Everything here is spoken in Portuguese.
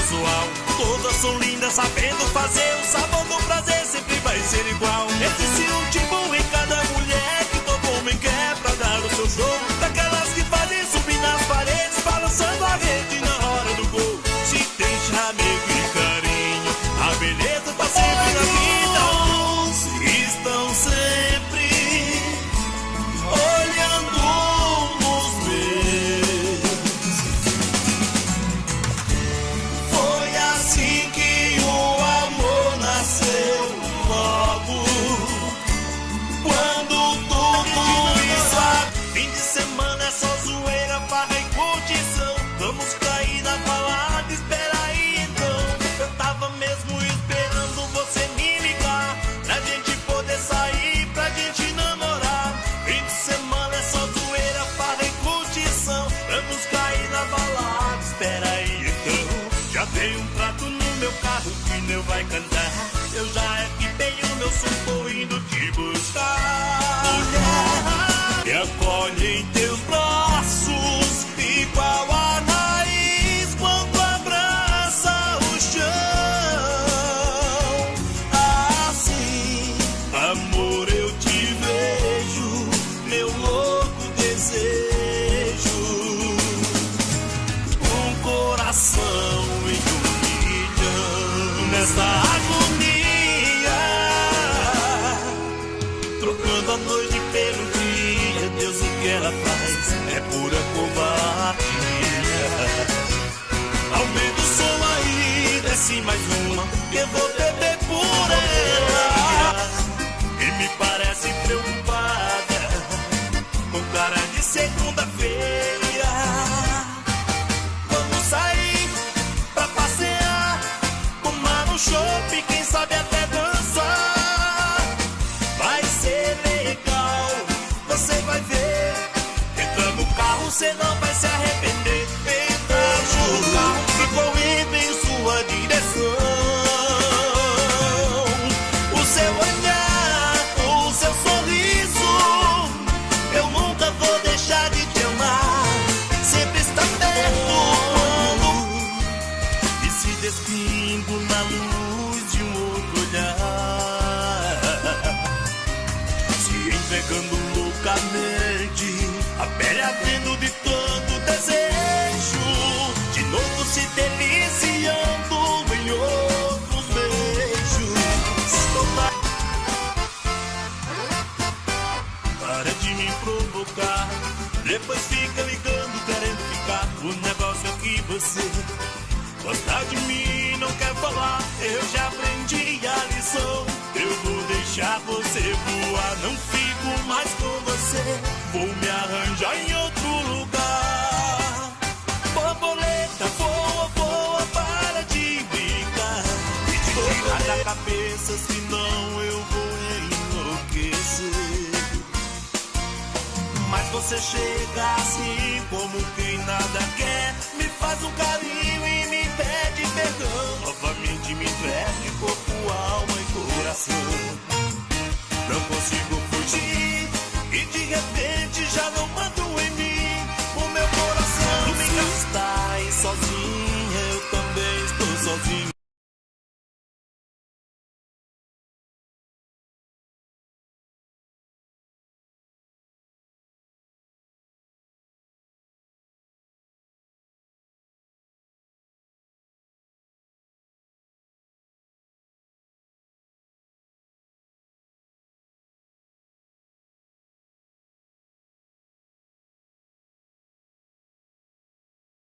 sensual. Todas são lindas, sabendo fazer. O sabor do prazer sempre vai ser igual. Existe um tipo em cada mulher que todo homem quer pra dar o seu show. Daquelas que fazem subir nas paredes, balançando a rede na hora do gol. Se tem chamego e carinho, a beleza tá sempre na vida. Estão sempre olhando nos meus. Foi assim que o amor nasceu logo. Quando tudo isso, fim de semana é só zoeira, farra e curtição. Vamos cair na balada, espera aí então. Eu tava mesmo esperando você me ligar, pra gente poder sair, pra gente namorar. Fim de semana é só zoeira, farra e curtição. Vamos cair na balada, espera aí então. Já tem um prato no meu carro que não vai cantar. Eu já equipei o meu som, tô indo te buscar. Mulher, me acolhe em teus braços, igual a raiz quando abraça o chão. Assim, amor, eu te vejo, meu louco desejo. Um coração em um milhão nessa agonia, trocando a noite pelo dia. Deus, o que ela faz é pura covardia. Aumenta o som aí, desce mais uma, que eu vou beber por ela. E me parece preocupada, com cara de segunda-feira. Vamos sair pra passear, tomar um chopp, quem sabe até dançar. Vai ser legal, você vai ver. Entra no carro, você não vai se arrepender. Entra no carro, ficou indo em sua direção. O seu olhar, o seu sorriso, eu nunca vou deixar de te amar. Sempre está perto e se despindo na luz de um outro olhar, se entregando loucamente, a pele ardendo de tanto desejo, de novo se deliciando em outros beijos. Para de me provocar, depois fica ligando querendo ficar. O negócio é que você gosta de mim, não quer falar. Eu já aprendi a lição, eu vou deixar você voar. Não fico mais com você, vou me arranjar em outro lugar. Borboleta, voa, voa, para de brincar e de tirar da cabeça, senão eu vou enlouquecer. Mas você chega assim como quem nada quer, me faz um carinho e me pede perdão. Novamente me entrega de corpo, alma e coração.